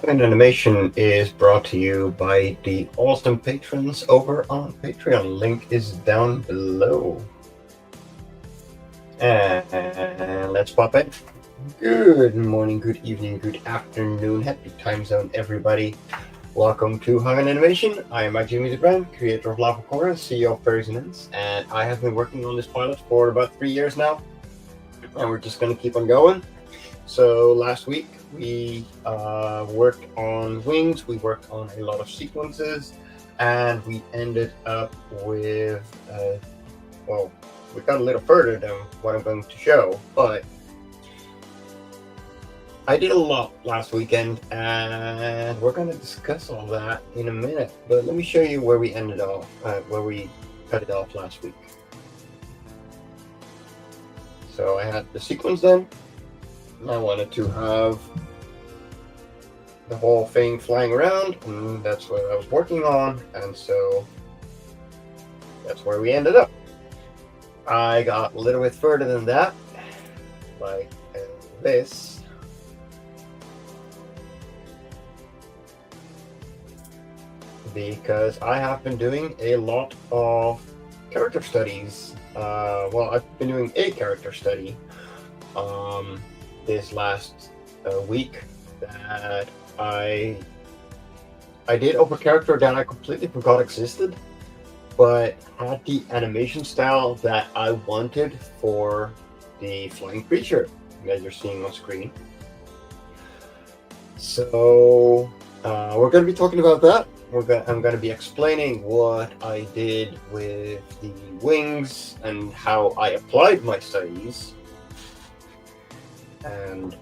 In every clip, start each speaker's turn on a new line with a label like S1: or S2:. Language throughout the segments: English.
S1: And animation is brought to you by the awesome patrons over on Patreon. Link is down below. And let's pop in. Good morning, good evening, good afternoon, happy time zone, everybody. Welcome to Hung on Animation. I am Jimmy DeBrand, creator of Life On Cora, CEO of Resonance, and I have been working on this pilot for about 3 years now, and we're just going to keep on going. So last week we worked on wings, we worked on a lot of sequences, and we ended up with, well, we got a little further than what I'm going to show, but I did a lot last weekend, and we're going to discuss all that in a minute. But let me show you where we ended off, where we cut it off last week. So I had the sequence done. I wanted to have the whole thing flying around, and that's what I was working on, and so that's where we ended up. I got a little bit further than that, like this. Because I have been doing a lot of character studies. Well, I've been doing a character study this last week that I did of a character that I completely forgot existed, but had the animation style that I wanted for the flying creature that you're seeing on screen. So we're going to be talking about that. I'm going to be explaining what I did with the wings and how I applied my studies, and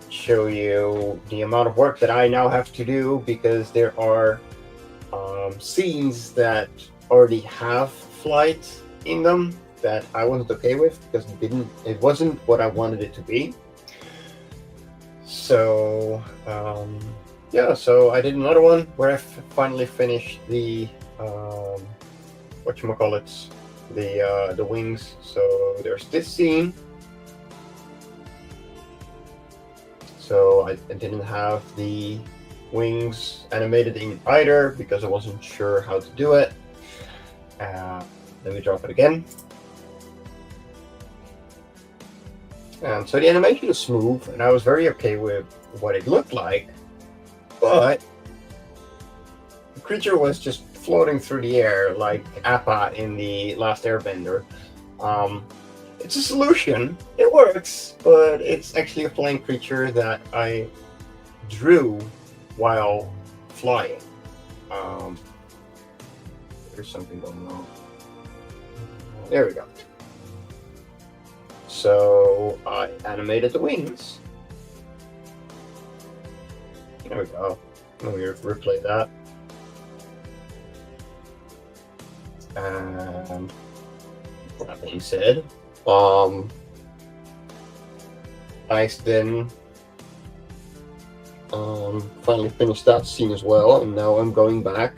S1: show you the amount of work that I now have to do, because there are scenes that already have flight in them that I wasn't okay with because it wasn't what I wanted it to be. So yeah, so I did another one where I finally finished the whatchamacallit, the wings. So there's this scene. So I didn't have the wings animated in either because I wasn't sure how to do it. Let me drop it again. And so the animation is smooth, and I was very okay with what it looked like. But the creature was just floating through the air like Appa in the Last Airbender. It's a solution. It works, but it's actually a flying creature that I drew while flying. There's something going on. There we go. So I animated the wings. There we go. Let me replay that. And that being said, I then finally finished that scene as well, and now I'm going back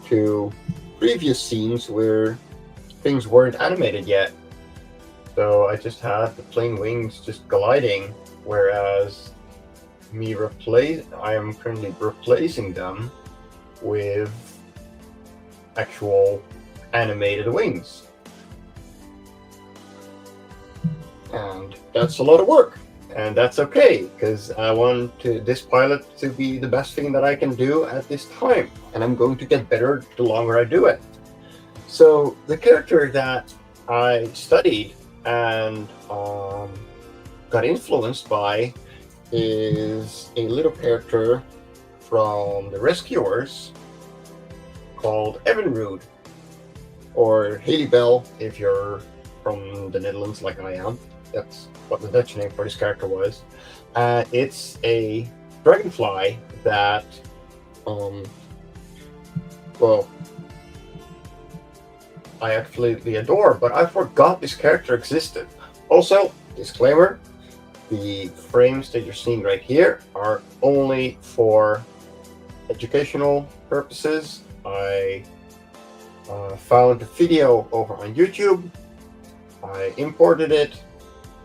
S1: to previous scenes where things weren't animated yet. So I just had the plain wings just gliding, whereas I am currently replacing them with actual animated wings. And that's a lot of work, and that's okay, because I want this pilot to be the best thing that I can do at this time, and I'm going to get better the longer I do it. So the character that I studied and got influenced by is a little character from the Rescuers called Evinrude, or Haley Bell if you're from the Netherlands like I am. That's what the Dutch name for this character was. It's a dragonfly that well, I absolutely adore, but I forgot this character existed. Also, disclaimer, the frames that you're seeing right here are only for educational purposes. I found a video over on YouTube. I imported it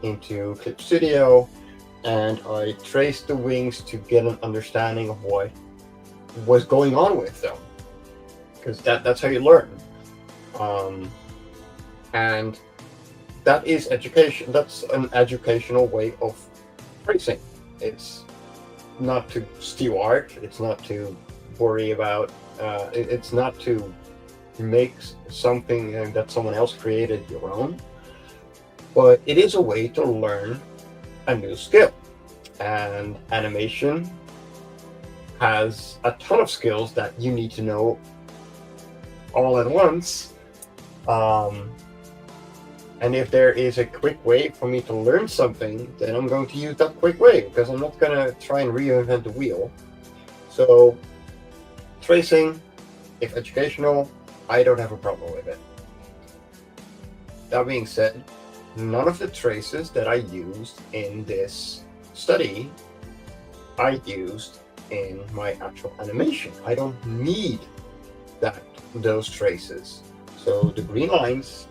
S1: into Clip Studio, and I traced the wings to get an understanding of what was going on with them, because that's how you learn. Um, and that is education. That's an educational way of tracing. It's not to steal art. It's not to worry about. It's not to make something that someone else created your own. But it is a way to learn a new skill. And animation has a ton of skills that you need to know all at once. And if there is a quick way for me to learn something, then I'm going to use that quick way, because I'm not going to try and reinvent the wheel. So, tracing, if educational, I don't have a problem with it. That being said, none of the traces that I used in this study, I used in my actual animation. I don't need those traces. So the green lines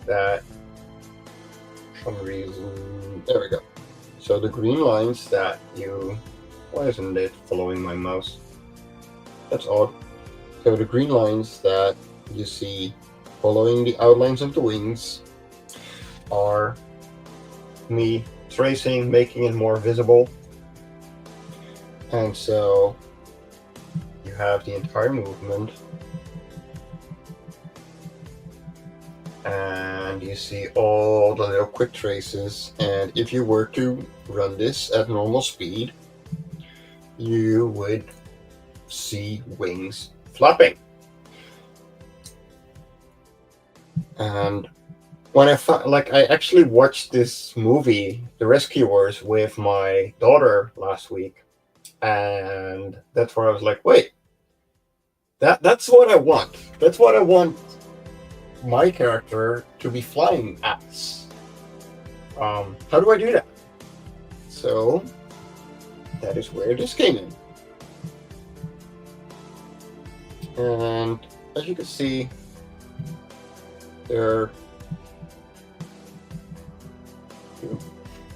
S1: that, for some reason, there we go. So the green lines that why isn't it following my mouse? That's odd. So the green lines that you see following the outlines of the wings are me tracing, making it more visible. And so you have the entire movement, and you see all the little quick traces. And if you were to run this at normal speed, you would see wings flapping. And when I actually watched this movie, The Rescuers, with my daughter last week, and that's where I was like, wait, that's what I want. That's what I want my character to be flying as. How do I do that? So that is where this came in. And as you can see, there.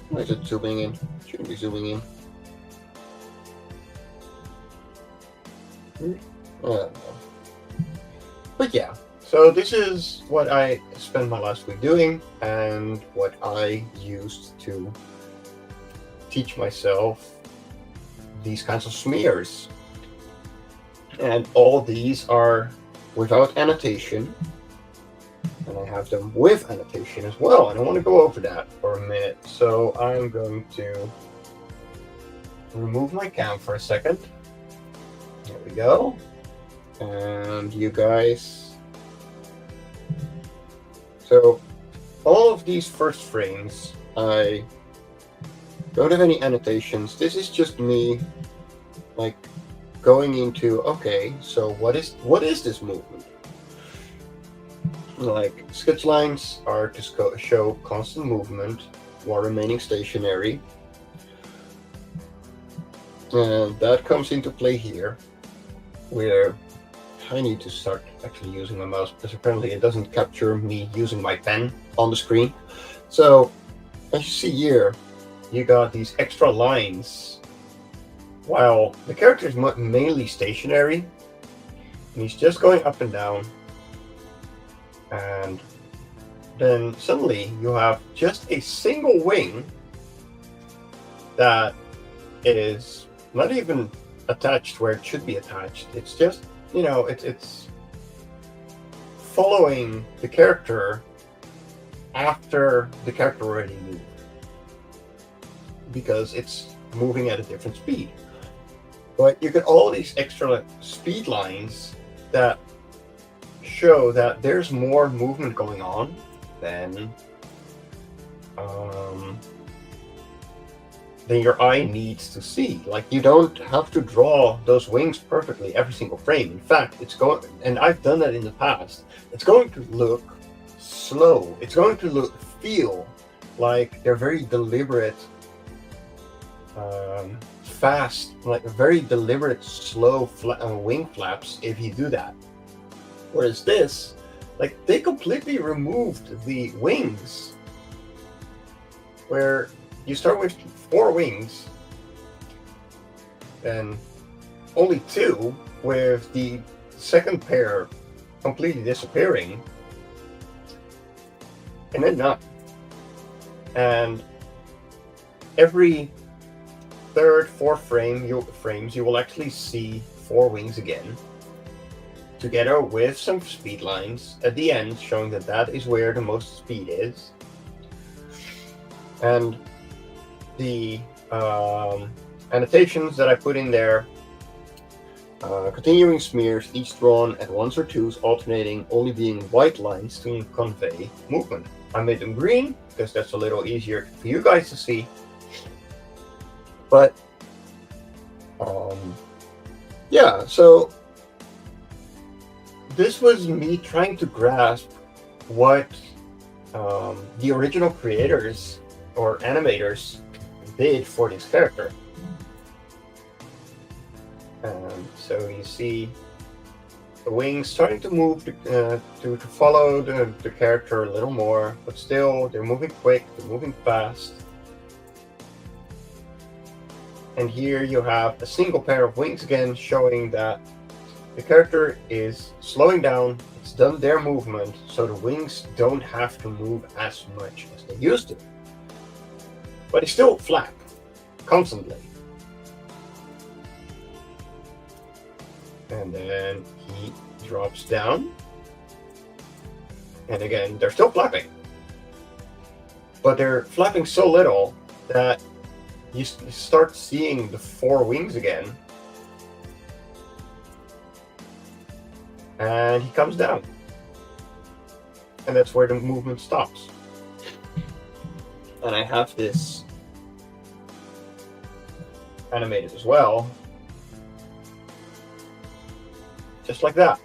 S1: Why is it zooming in? Shouldn't be zooming in. But yeah, so this is what I spent my last week doing, and what I used to teach myself these kinds of smears. And all these are without annotation, and I have them with annotation as well, and I want to go over that for a minute. So I'm going to remove my cam for a second. There we go. And you guys, so all of these first frames, I don't have any annotations. This is just me like going into, okay, so what is this movement? Like, sketch lines are to show constant movement while remaining stationary. And that comes into play here, where I need to start actually using my mouse, because apparently it doesn't capture me using my pen on the screen. So, as you see here, you got these extra lines while the character is mainly stationary, and he's just going up and down. And then suddenly you have just a single wing that is not even attached where it should be attached. It's just, it's following the character after the character already moved, because it's moving at a different speed. But you get all these extra speed lines that show that there's more movement going on than your eye needs to see. Like, you don't have to draw those wings perfectly every single frame. In fact, and I've done that in the past, it's going to look slow. It's going to feel like they're very deliberate, fast, like very deliberate, slow wing flaps if you do that. Whereas this, like, they completely removed the wings, where you start with 4 wings, and only 2, with the second pair completely disappearing, and then none. And every third, fourth frames, you will actually see 4 wings again, together with some speed lines at the end, showing that that is where the most speed is. And the annotations that I put in there, continuing smears, each drawn at once or twos, alternating, only being white lines to convey movement. I made them green because that's a little easier for you guys to see. But yeah, so this was me trying to grasp what the original creators or animators did for this character. So you see the wings starting to move to follow the character a little more, but still they're moving quick, they're moving fast. And here you have a single pair of wings again, showing that the character is slowing down, it's done their movement, so the wings don't have to move as much as they used to. But they still flap constantly. And then he drops down. And again, they're still flapping. But they're flapping so little that you start seeing the 4 wings again. And he comes down. And that's where the movement stops. And I have this animated as well. Just like that.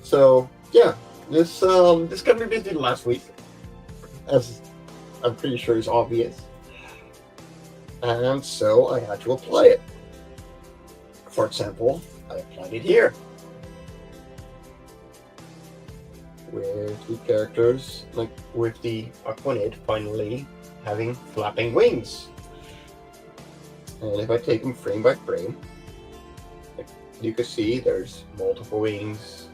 S1: So yeah, this got me busy last week, as I'm pretty sure is obvious, and so I had to apply it. For example, I applied it here with the characters, like with the Aquanid finally having flapping wings. And if I take them frame by frame, like you can see there's multiple wings,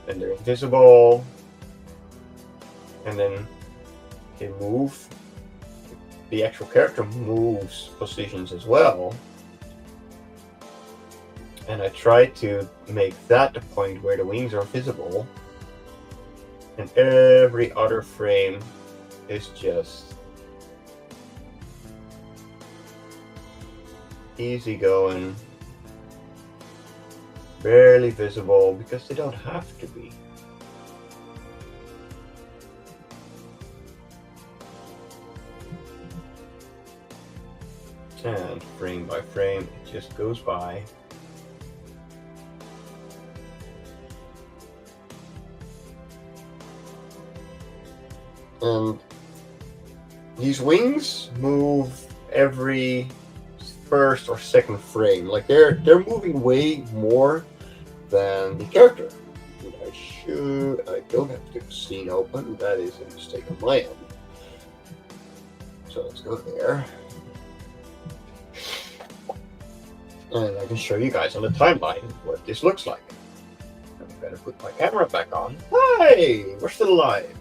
S1: and they're invisible, and then they move. The actual character moves positions as well. And I try to make that the point where the wings are visible, and every other frame is just easy going, barely visible, because they don't have to be. And frame by frame, it just goes by. And these wings move every first or second frame. Like they're moving way more than the character. And I don't have the scene open. That is a mistake on my end. So let's go there. And I can show you guys on the timeline what this looks like. I better put my camera back on. Hi! We're still alive.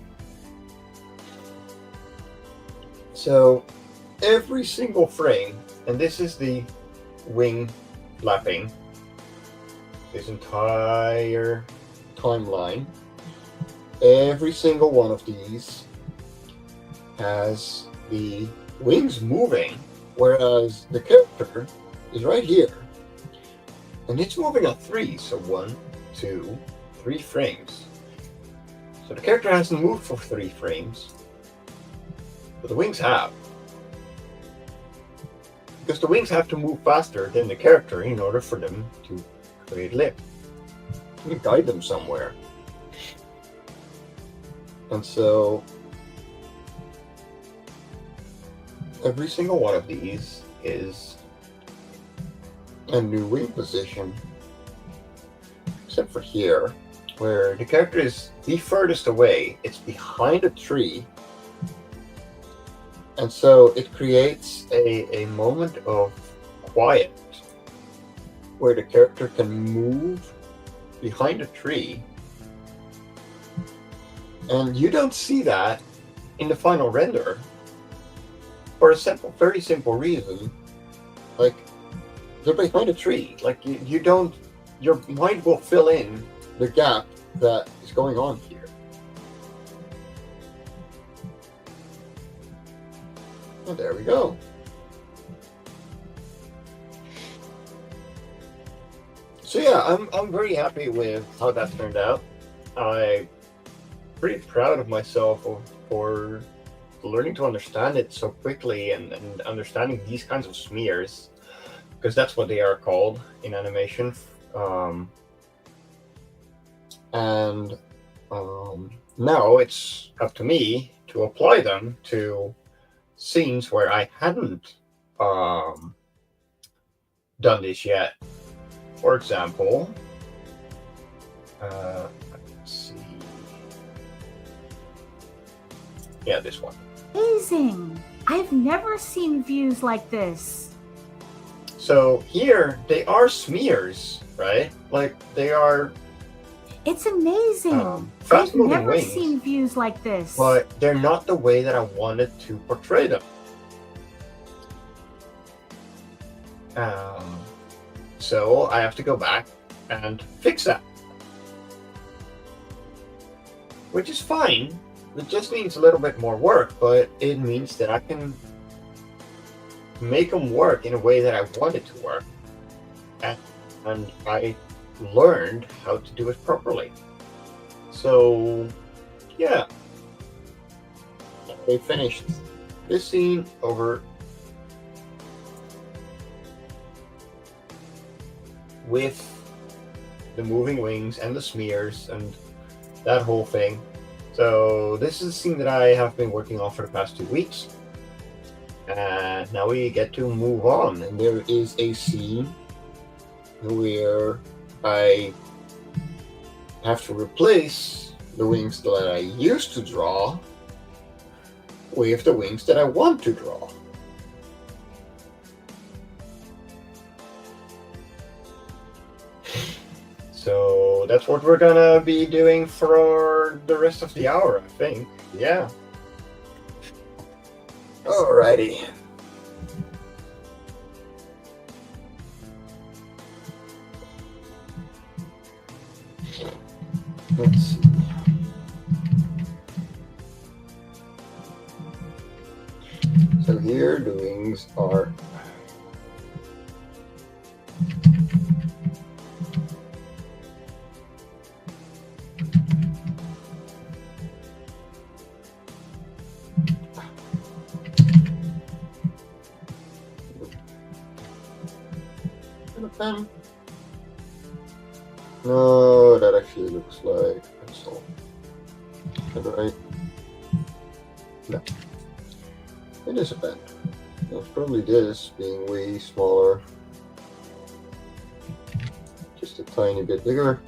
S1: So every single frame, and this is the wing flapping, this entire timeline, every single one of these has the wings moving, whereas the character is right here, and it's moving on 3, so 1, 2, 3 frames. So the character hasn't moved for 3 frames, but the wings have. Because the wings have to move faster than the character in order for them to create lift. You guide them somewhere. And so every single one of these is a new wing position. except for here, where the character is the furthest away. It's behind a tree. And so it creates a moment of quiet where the character can move behind a tree. And you don't see that in the final render for a very simple reason. Like, they're behind a tree. Like, you don't, your mind will fill in the gap that is going on here. And there we go. So yeah, I'm very happy with how that turned out. I'm pretty proud of myself for learning to understand it so quickly and understanding these kinds of smears, because that's what they are called in animation. Now it's up to me to apply them to scenes where I hadn't done this yet. For example, let's see. Yeah, this one.
S2: Amazing! I've never seen views like this.
S1: So here, they are smears, right? Like, they are...
S2: It's amazing! I've never
S1: wings,
S2: seen views like this.
S1: But they're not the way that I wanted to portray them. So I have to go back and fix that. Which is fine. It just needs a little bit more work, but it means that I can make them work in a way that I want it to work. And I learned how to do it properly. So, yeah. They finished this scene over with the moving wings and the smears and that whole thing. So this is a scene that I have been working on for the past 2 weeks. And now we get to move on. And there is a scene where I have to replace the wings that I used to draw with the wings that I want to draw. So that's what we're gonna be doing for the rest of the hour, I think. Yeah. Alrighty. Let's see. So here the wings are pen. No, that actually looks like a pencil. Is that right? No. It is a pen. It's probably this being way smaller. Just a tiny bit bigger.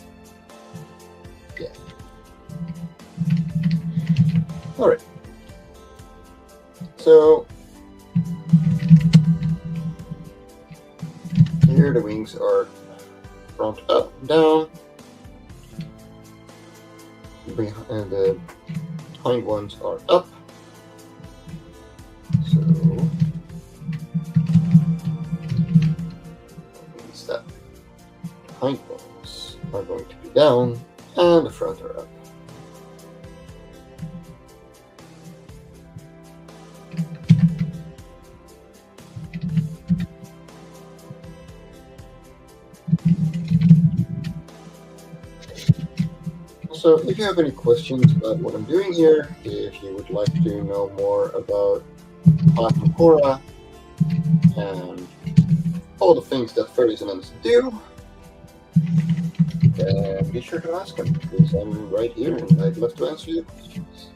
S1: Yeah. Alright. So here the wings are front up, down, and the hind ones are up. So that means that the hind ones are going to be down and the front are up. So if you have any questions about what I'm doing here, if you would like to know more about Life On Cora and all the things that furries and animals do, then be sure to ask them, because I'm right here and I'd love to answer your questions.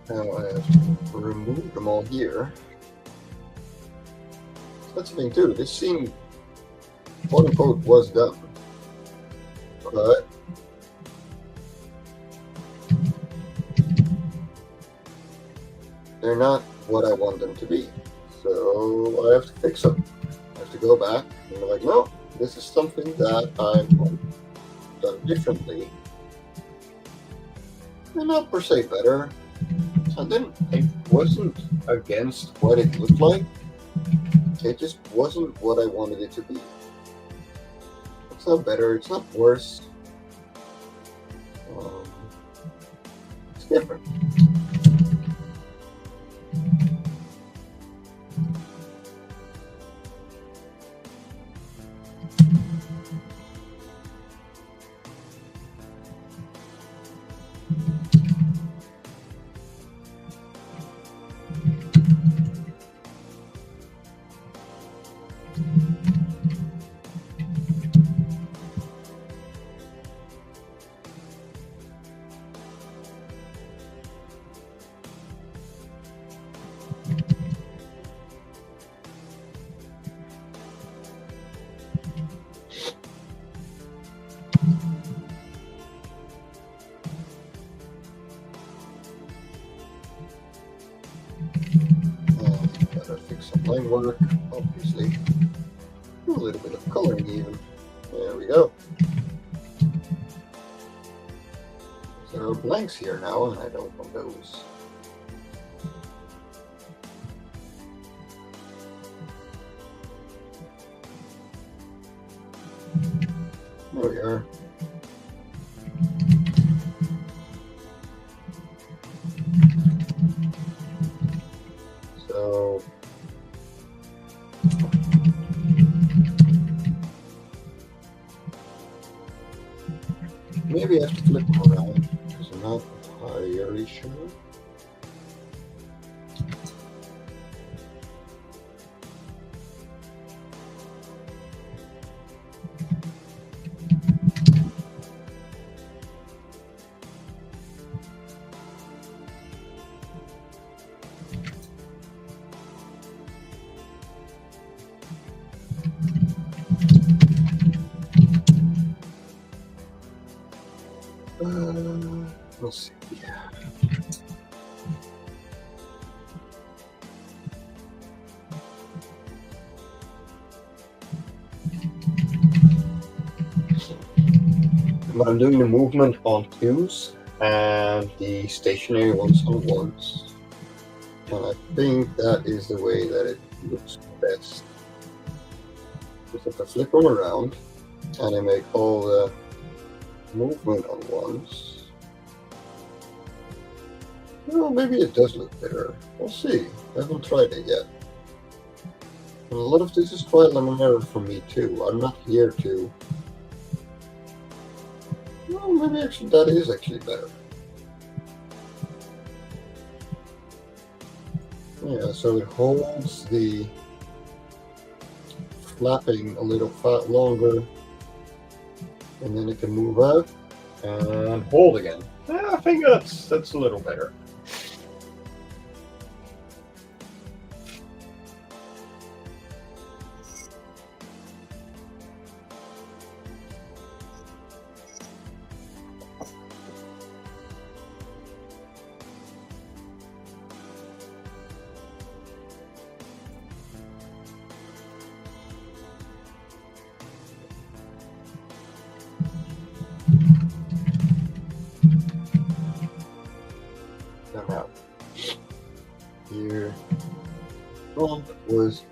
S1: Now I have to remove them all here. That's the thing too. This scene, quote unquote, was done, but they're not what I want them to be. So I have to fix them. I have to go back and be like, no, this is something that I want done differently. And not per se better. And then I wasn't against what it looked like. It just wasn't what I wanted it to be. It's not better, it's not worse. It's different. Gotta fix some line work, obviously. Do a little bit of coloring even. There we go. There are blanks here now, and I don't want those. There we are. So maybe I have to flip them around because I'm not entirely sure. We'll see. But I'm doing the movement on twos and the stationary ones on ones. And I think that is the way that it looks best. Just if I flip them around and I make all the movement on ones. Well, maybe it does look better. We'll see. I haven't tried it yet. And a lot of this is trial and error for me too. I'm not here to. Well, maybe actually that is actually better. Yeah, so it holds the flapping a little longer, and then it can move out and hold again. Yeah, I think that's a little better. Now, here, was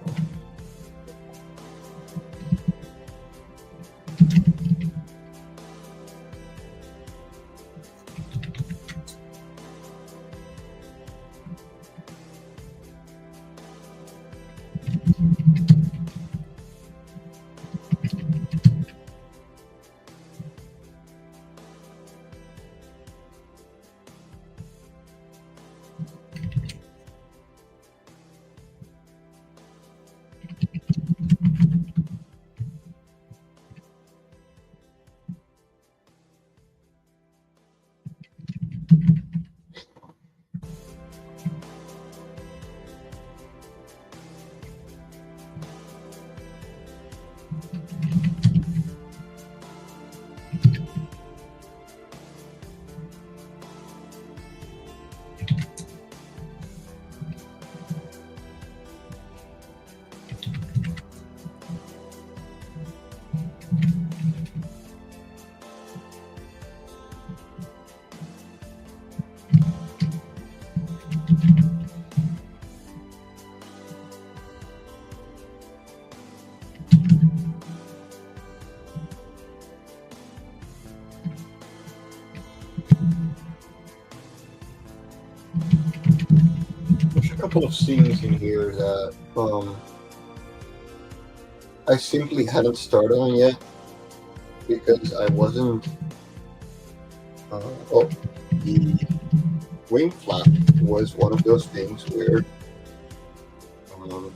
S1: couple of scenes in here that I simply hadn't started on yet because I wasn't. Oh, the wing flap was one of those things where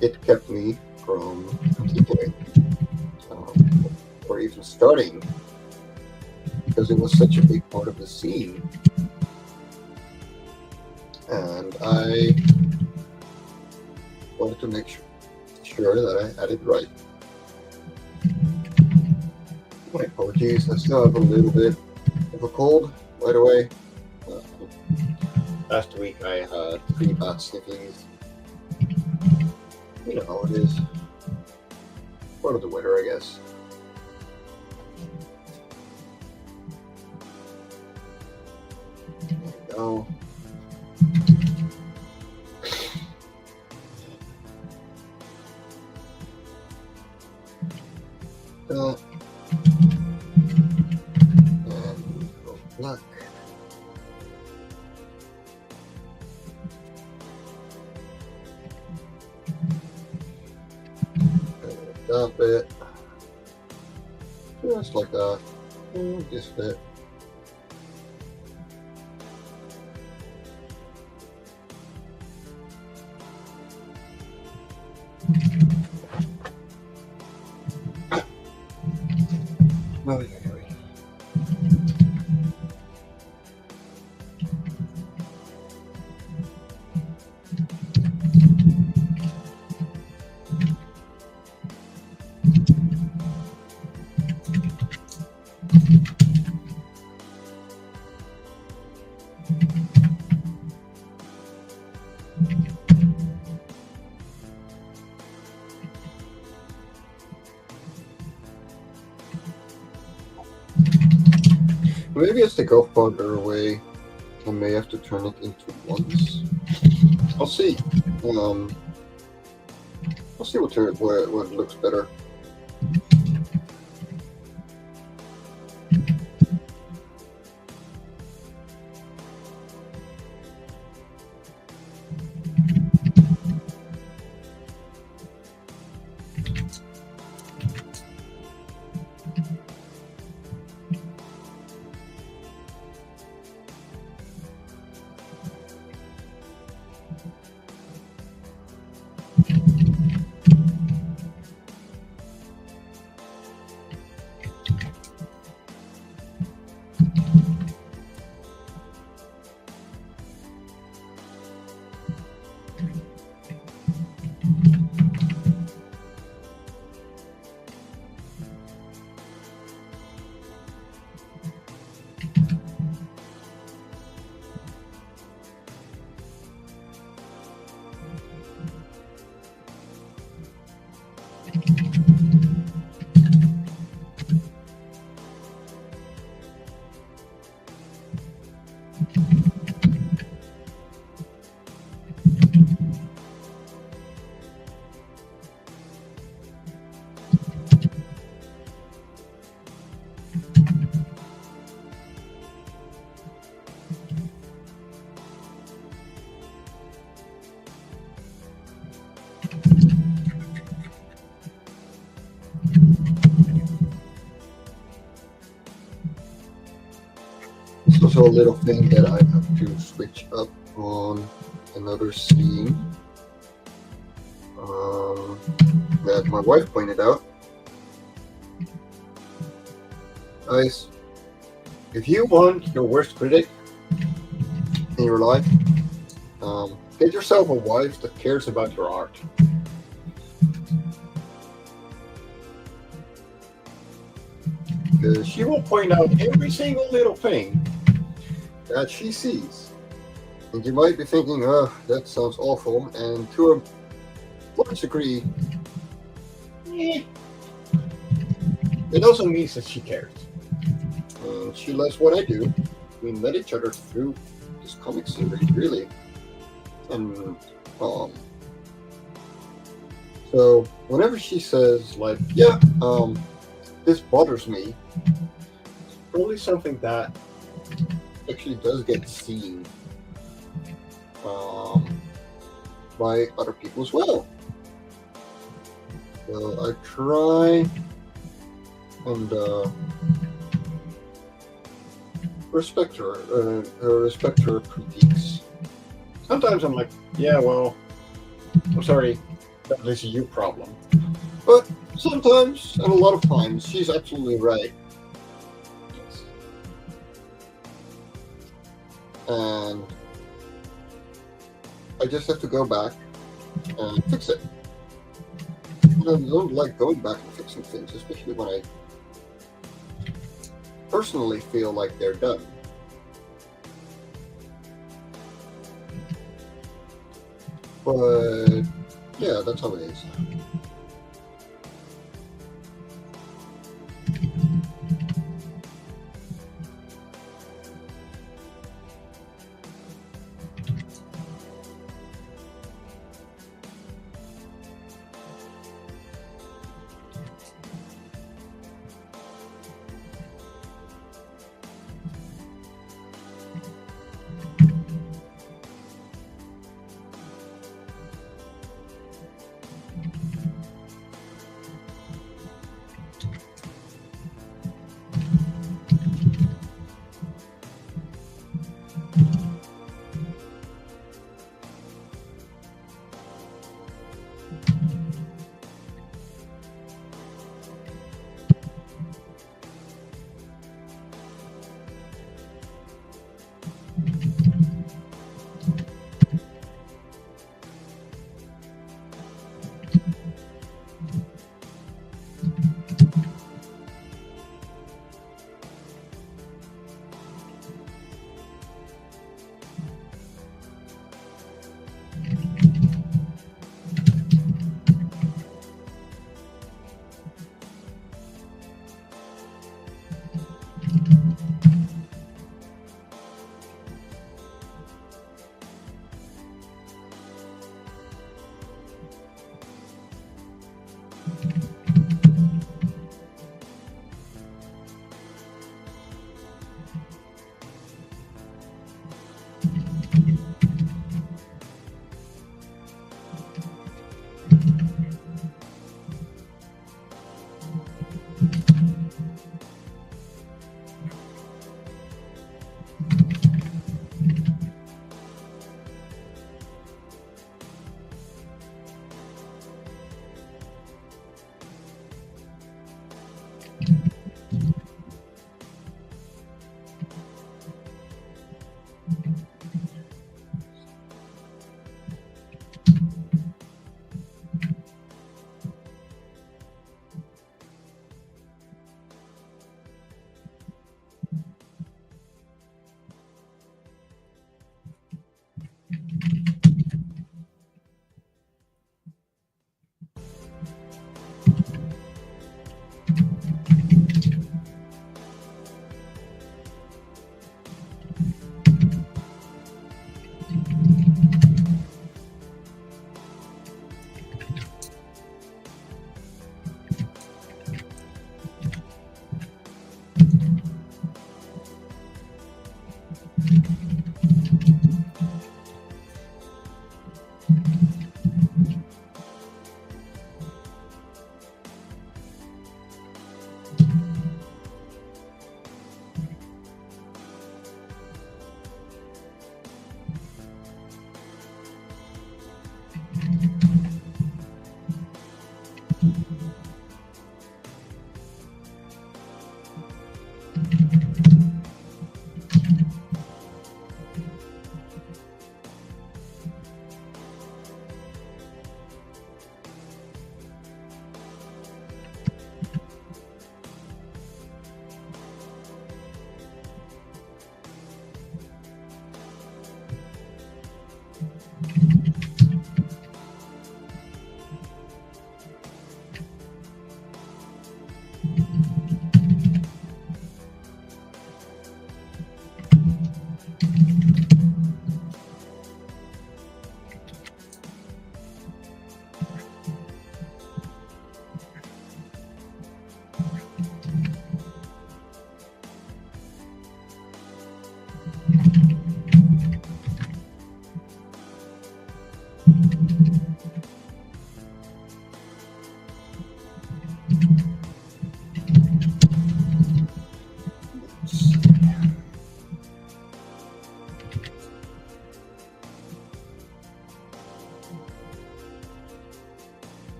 S1: it kept me from continuing or even starting because it was such a big part of the scene, and I wanted to make sure that I had it right. My apologies, I still have a little bit of a cold, by the way. Last week I had pretty bad snickies. You know how it is. Part of the weather, I guess. There we go. And go black. Dump it. Just like that. Just fit. Oh, yeah. Maybe as they go farther away, I may have to turn it into ones. I'll see. I'll see what looks better. It's also a little thing that I have to switch up on another scene that my wife pointed out. Guys, if you want your worst critic in your life, get yourself a wife that cares about your art. Because she will point out every single little thing that she sees. And you might be thinking, oh, that sounds awful. And to a large degree, it also means that she cares. And she loves what I do. We met each other through this comic series, really. And so whenever she says, like, yeah, this bothers me, it's probably something that actually does get seen. by other people as well. So I try and respect her critiques. Sometimes I'm like, yeah, well, I'm sorry, that is your problem. But sometimes, and a lot of times, she's absolutely right. Yes. And I just have to go back and fix it. And I don't like going back and fixing things, especially when I personally feel like they're done. But yeah, that's how it is.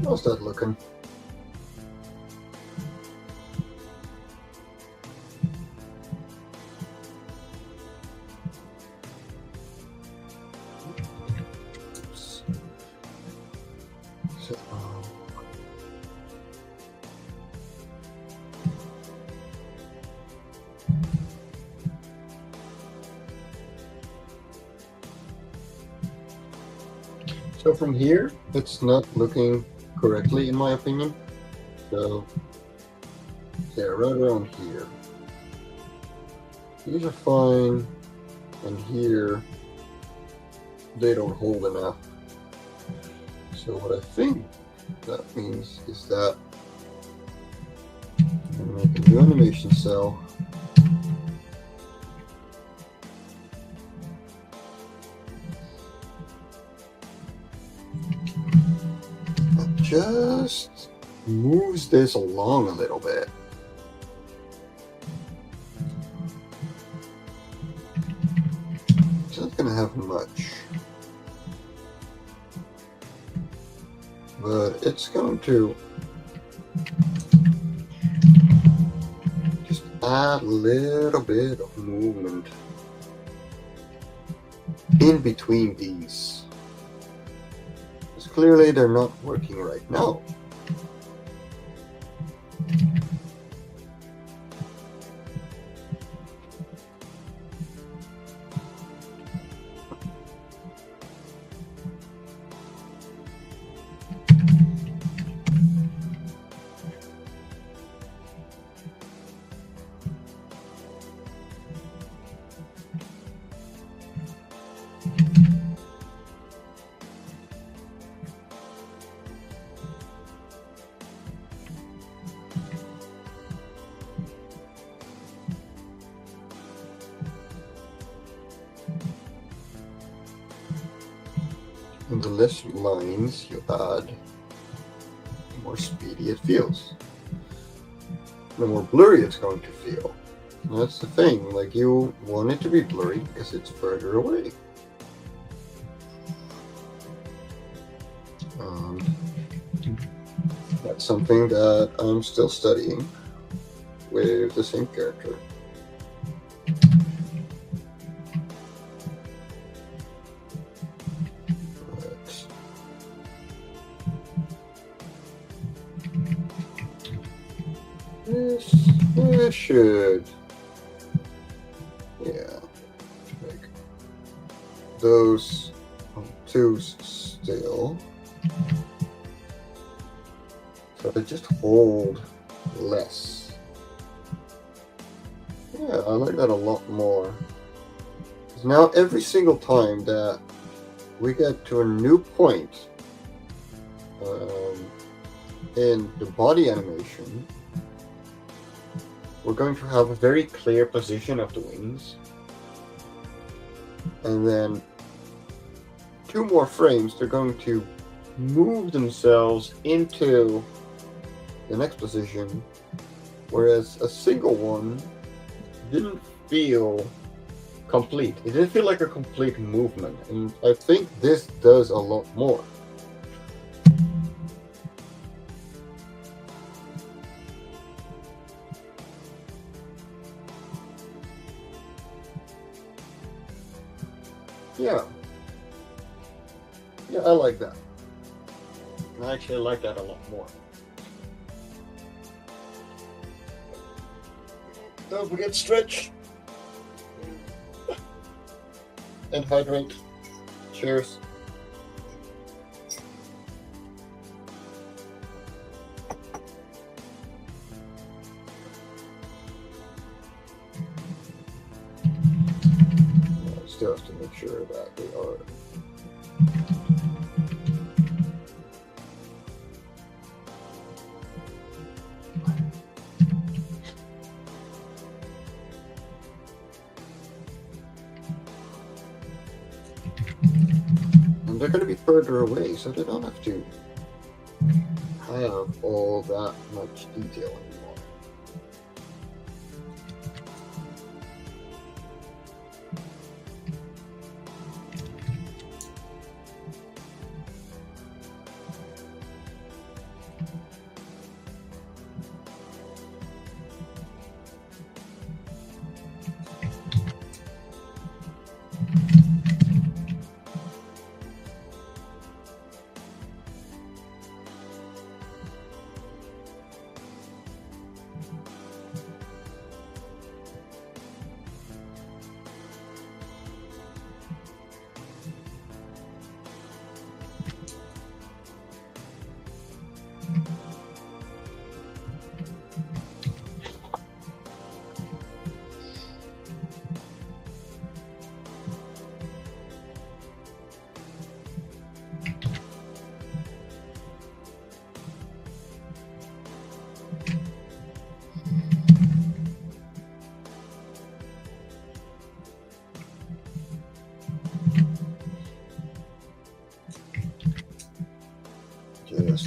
S1: How's that looking? Oops. So, so from here, it's not looking correctly in my opinion. So yeah, right around here. These are fine, and here they don't hold enough. So what I think that means is that I'm going to make a new animation cell. That just moves this along a little bit. It's not going to have much, but it's going to just add a little bit of movement in between these. Because clearly they're not working right now. And the less lines you add, the more speedy it feels. The more blurry it's going to feel. And that's the thing, like you want it to be blurry because it's further away. That's something that I'm still studying with the same character. This should, yeah, make those twos still, so they just hold less. Yeah, I like that a lot more. Because now every single time that we get to a new point in the body animation, we're going to have a very clear position of the wings, and then 2 more frames they're going to move themselves into the next position, whereas a single one didn't feel complete. It didn't feel like a complete movement, and I think this does a lot more. Yeah, I like that. I actually like that a lot more. Don't forget stretch and hydrate. Cheers. Still have to make sure that they are. And they're going to be further away, so they don't have to have all that much detail anymore.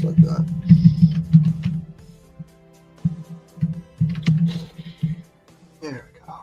S1: just like that. There we go.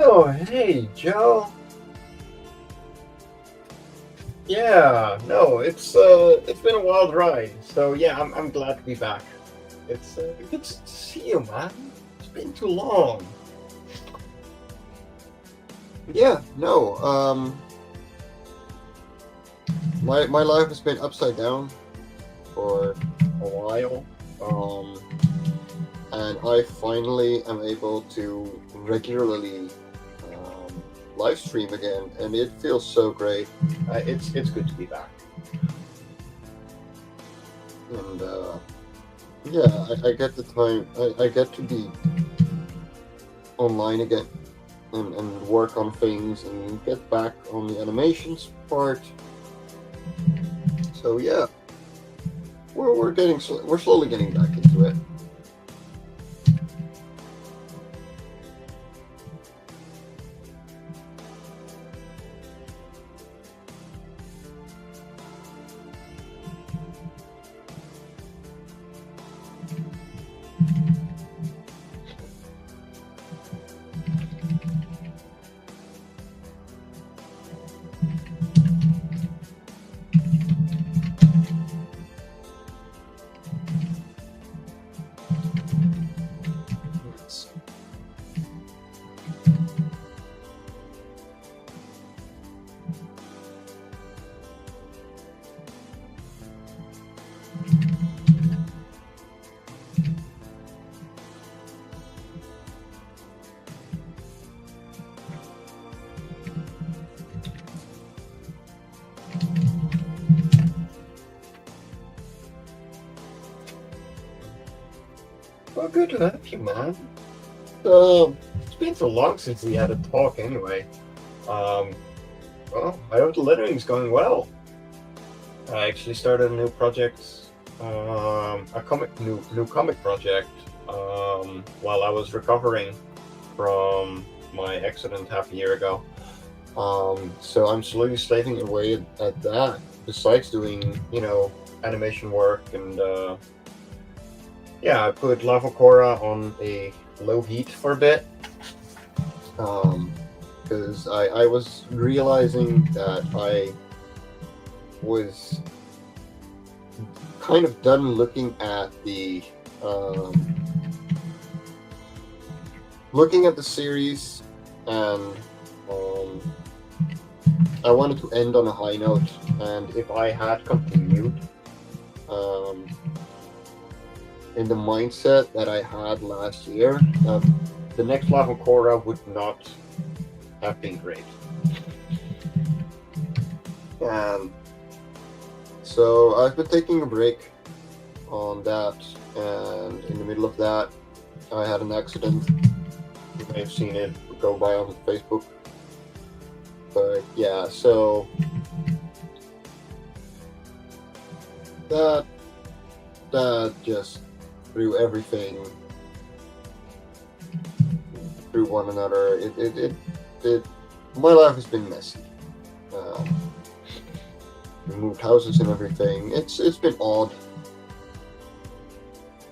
S1: Oh, hey, Joe. Yeah, no, it's been a wild ride. So yeah, I'm glad to be back. It's good to see you, man. It's been too long. Yeah, no, my life has been upside down for a while. And I finally am able to regularly live stream again, and it feels so great. It's good to be back, and yeah, I get the time. I get to be online again and work on things and get back on the animations part. So yeah, we're slowly getting back into it. Well, good to have you, man. It's been so long since we had a talk anyway. Um, well, I hope the lettering's going well. I actually started a new project, new comic project, while I was recovering from my accident half a year ago. So I'm slowly slaving away at that, besides doing, animation work and yeah, I put Life On Cora on a low heat for a bit. Because I was realizing that I was kind of done looking at um, the series, and um, I wanted to end on a high note. And if I had continued um, in the mindset that I had last year, the next Life On Cora would not have been great. And so I've been taking a break on that, and in the middle of that, I had an accident. You may have seen it go by on Facebook. But yeah, so that just threw everything through one another. It my life has been messy. We moved houses and everything. It's been odd,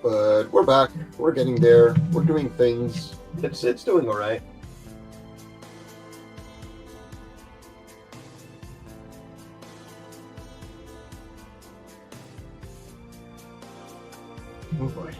S1: but we're back. We're getting there. We're doing things. It's doing all right. Oh boy.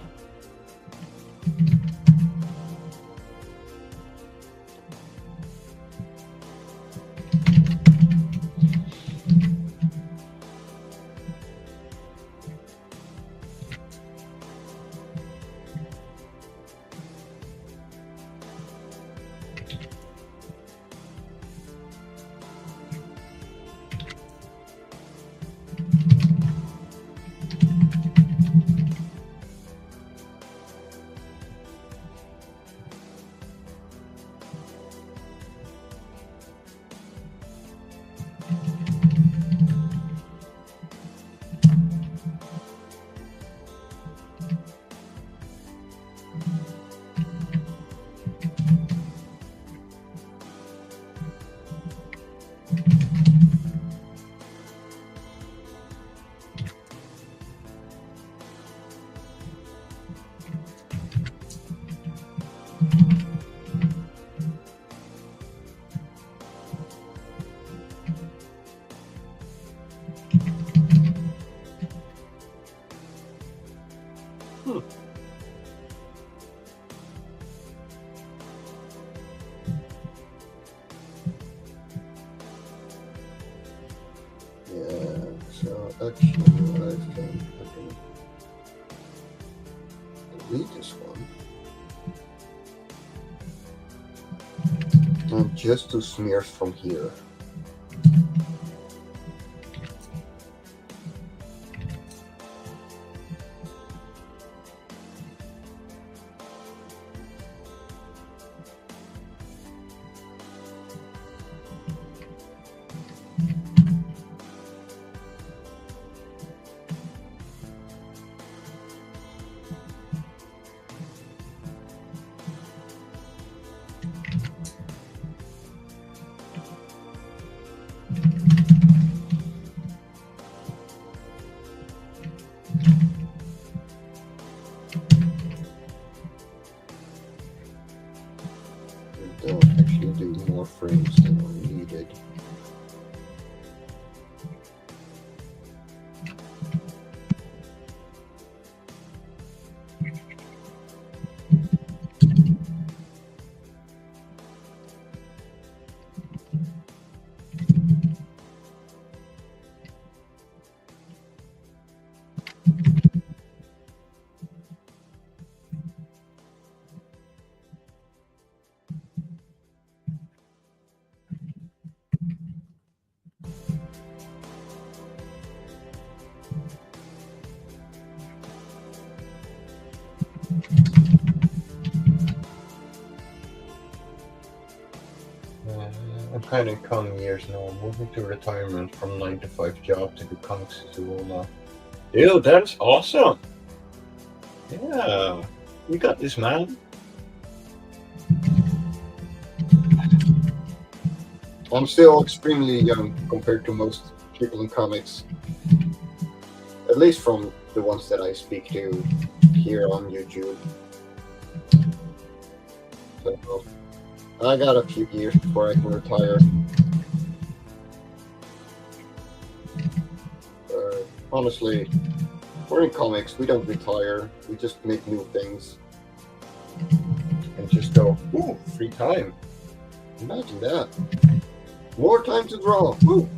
S1: Yeah, so actually I think I can delete this one. And just to smear from here. Don't actually do more frames than are needed. I'm kind of coming years now. I'm moving to retirement from 9 to 5 job to do comics to all that. Dude, that's awesome. Yeah, you got this, man. I'm still extremely young compared to most people in comics, at least from the ones that I speak to here on YouTube. So I got a few years before I can retire. Honestly, we're in comics. We don't retire. We just make new things and just go, ooh, free time. Imagine that. More time to draw. Woo!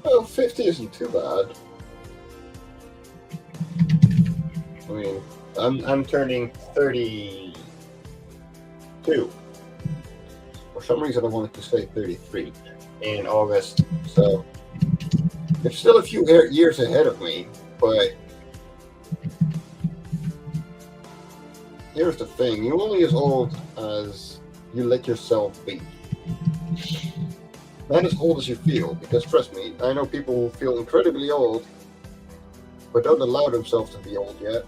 S1: Well, 50 isn't too bad. I mean, I'm turning 32. For some reason, I wanted to say 33 in August. So there's still a few years ahead of me, but here's the thing: you're only as old as you let yourself be. Not as old as you feel, because trust me, I know people who feel incredibly old, but don't allow themselves to be old yet.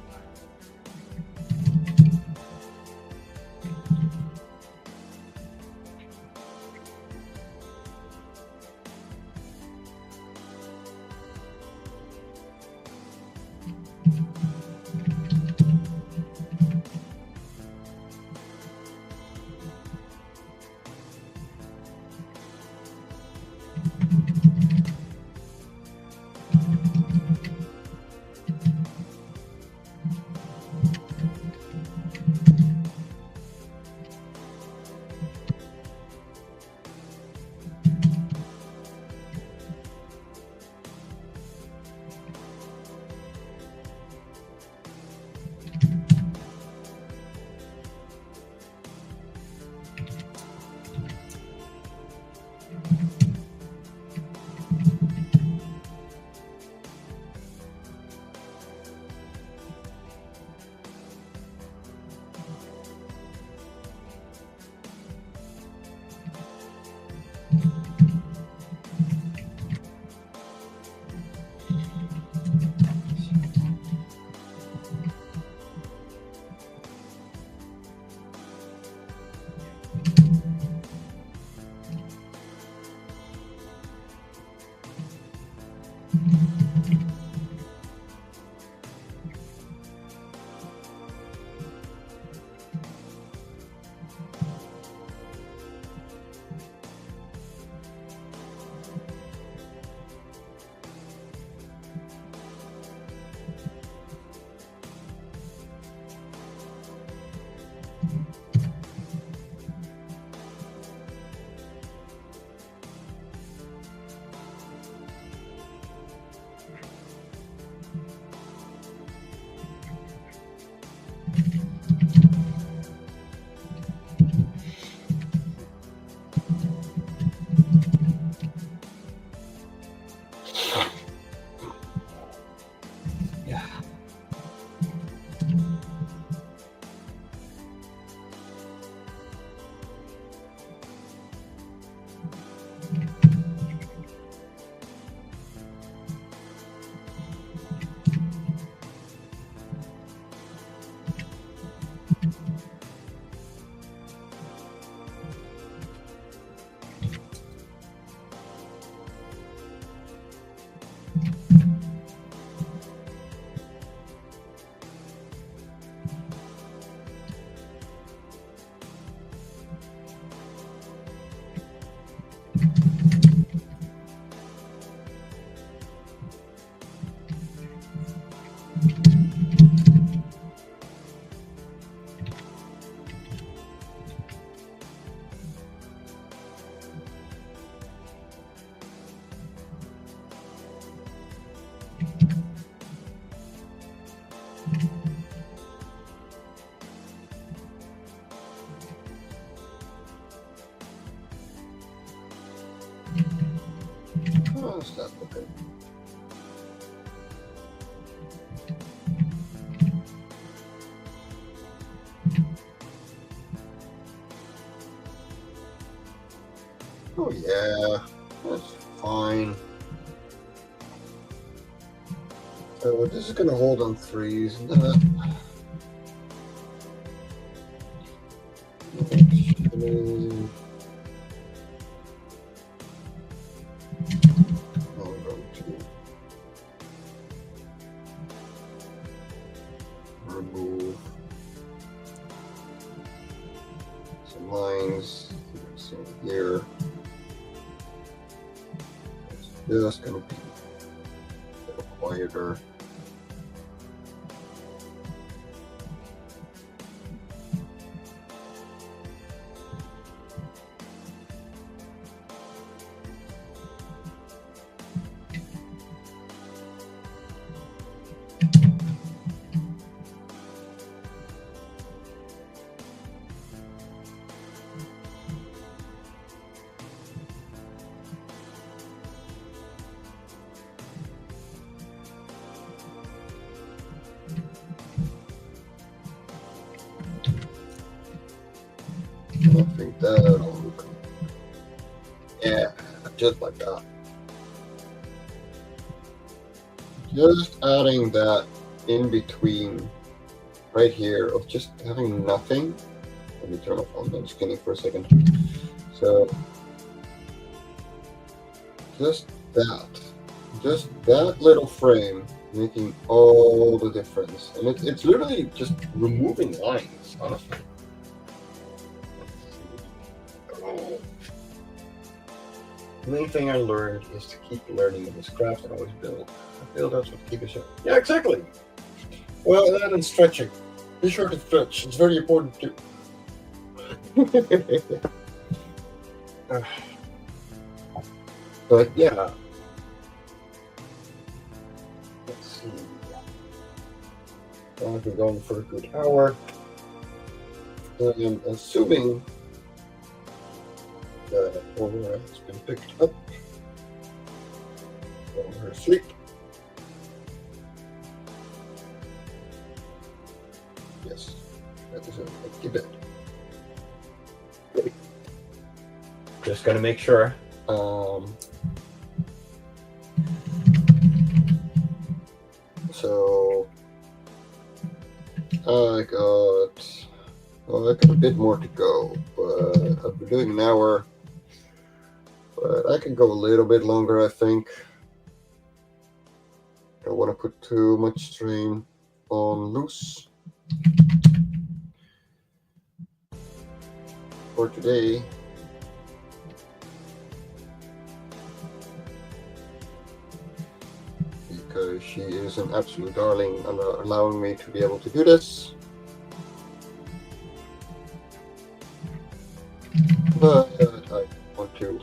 S1: How's that looking? Oh yeah, that's fine. So this is going to hold on 3s. I'm going to remove some lines. So here, it's just going to be a little quieter. I think that'll look, yeah, just like that. Just adding that in between right here of just having nothing. Let me turn off online skinning for a second. So just that little frame making all the difference. And it's literally just removing lines, honestly. The main thing I learned is to keep learning in this craft and always build. I feel that's what keeps it sharp. Yeah, exactly. Well, that and stretching. Be sure to stretch. It's very important too. But yeah. Let's see. We're going for a good hour. I'm assuming that Aurora has been picked up from her sleep. Yes, that is an empty bed. Just gotta make sure. So I got a bit more to go, but I've been doing an hour. But I can go a little bit longer, I think. Don't want to put too much strain on loose for today. Because she is an absolute darling and allowing me to be able to do this. But I want to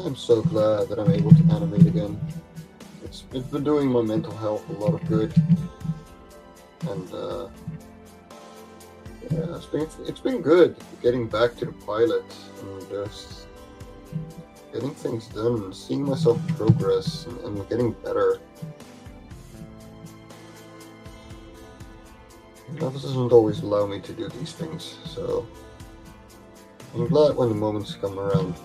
S1: I'm so glad that I'm able to animate again. It's been doing my mental health a lot of good, and yeah, it's been good getting back to the pilot and just getting things done, seeing myself progress and getting better. That doesn't always allow me to do these things, so I'm glad when the moments come around.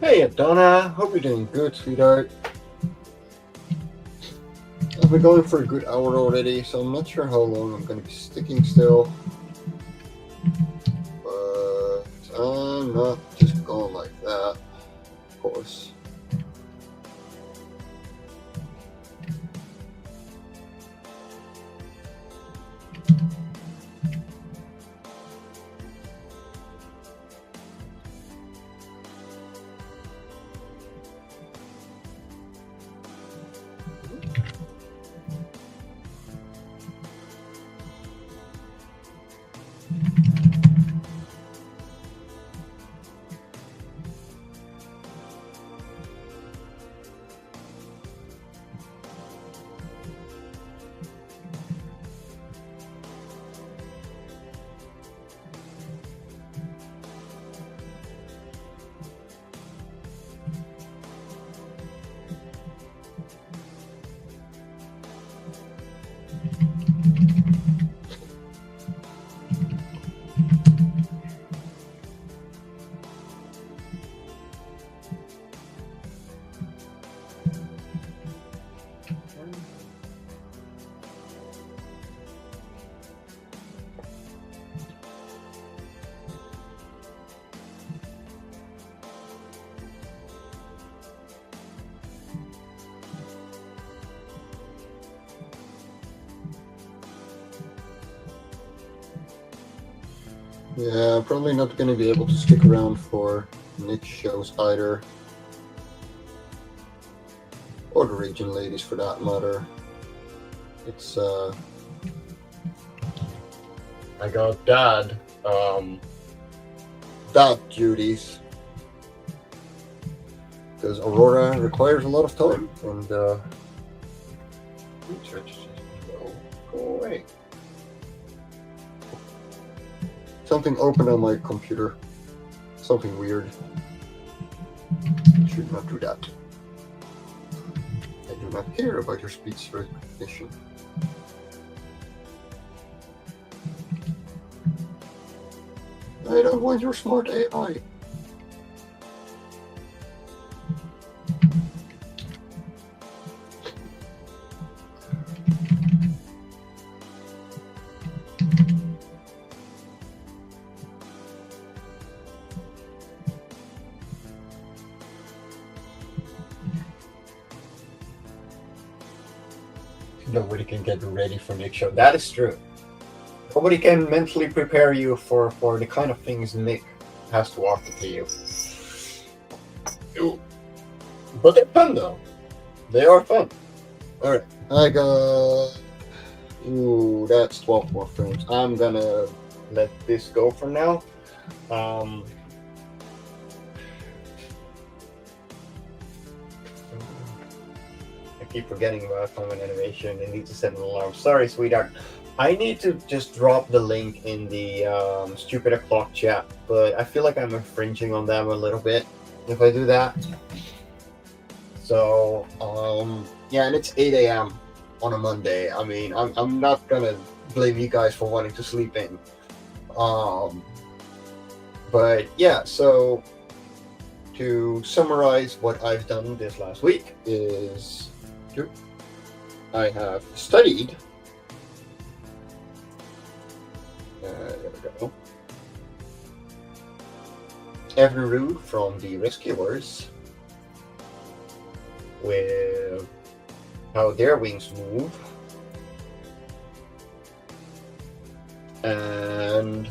S1: Hey, Donna. Hope you're doing good, sweetheart. I've been going for a good hour already, so I'm not sure how long I'm going to be sticking still. But I'm not just going like that, of course. Yeah, I'm probably not going to be able to stick around for Nick's shows either. Or the Region Ladies for that matter. It's, I got dad duties. Because Aurora requires a lot of time, and, go away. Something opened on my computer. Something weird. Should not do that. I do not care about your speech recognition. I don't want your smart AI. Nobody can get ready for Nick's show. That is true. Nobody can mentally prepare you for the kind of things Nick has to offer to you. But they're fun, though. They are fun. Alright, I got... Ooh, that's 12 more frames. I'm gonna let this go for now. I keep forgetting about comment animation. I need to set an alarm. Sorry, sweetheart. I need to just drop the link in the Stupid O'Clock chat, but I feel like I'm infringing on them a little bit if I do that. So, yeah, and it's 8 a.m. on a Monday. I mean, I'm not gonna blame you guys for wanting to sleep in. But yeah, so to summarize what I've done this last week is I have studied. There we go. Every route from the Rescuers with how their wings move, and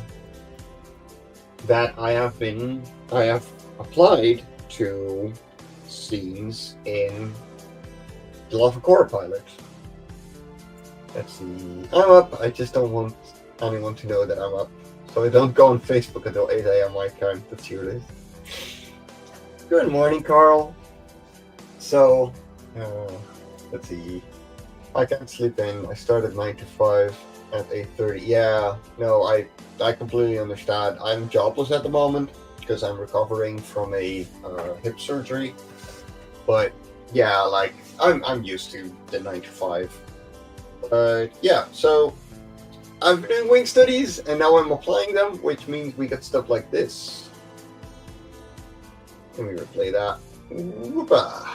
S1: that I have applied to scenes in the Life On Cora pilot. Let's see. I'm up. I just don't want anyone to know that I'm up. So I don't go on Facebook until 8 a.m. my time. That's your list. Good morning, Carl. So, let's see. I can't sleep in. I started 9 to 5 at 8:30. Yeah, no, I completely understand. I'm jobless at the moment because I'm recovering from a hip surgery. But yeah, like I'm used to the 9 to 5. But yeah, so I've been doing wing studies and now I'm applying them, which means we get stuff like this. Let me replay that. Whoopa.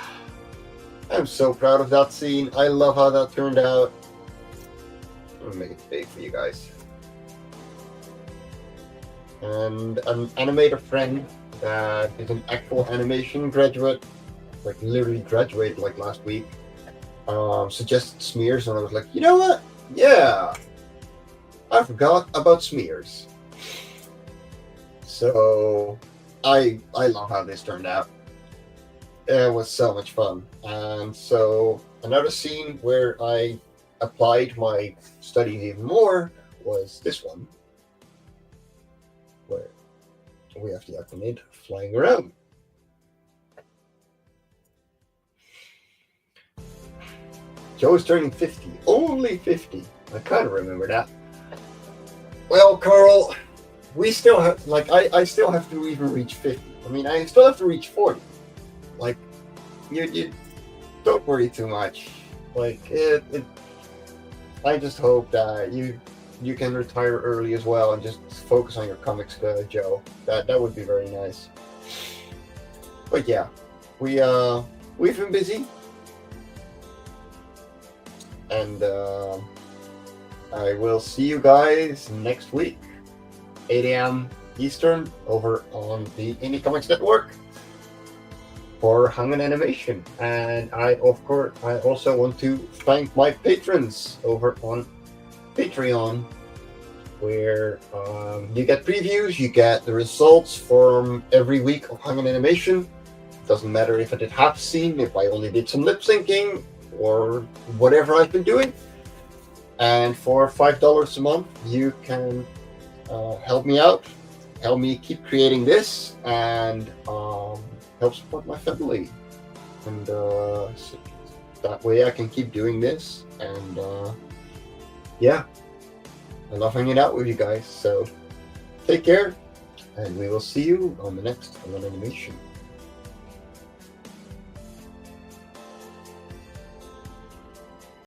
S1: I'm so proud of that scene. I love how that turned out. I'm gonna make it big for you guys. And an animator friend that is an actual animation graduate, like literally graduated like last week, suggested smears, and I was like, you know what? Yeah, I forgot about smears. So I love how this turned out. It was so much fun. And so another scene where I applied my studies even more was this one, where we have the Aquanid flying around. Joe is turning 50. Only 50. I kind of remember that. Well, Carl, we still have, like, I still have to even reach 50. I mean, I still have to reach 40. Like, you don't worry too much. Like, I just hope that you can retire early as well and just focus on your comics, Joe. That would be very nice. But yeah, we've been busy, and I will see you guys next week, 8 a.m. Eastern, over on the Indie Comics Network for Hung in Animation. And I also want to thank my patrons over on Patreon, where you get previews, you get the results from every week of Hung in Animation. Doesn't matter if I did half scene, if I only did some lip syncing, or whatever I've been doing. And for $5 a month, you can help me out, help me keep creating this, and help support my family. And so that way I can keep doing this. And yeah, I love hanging out with you guys. So take care, and we will see you on the next Hung in Animation.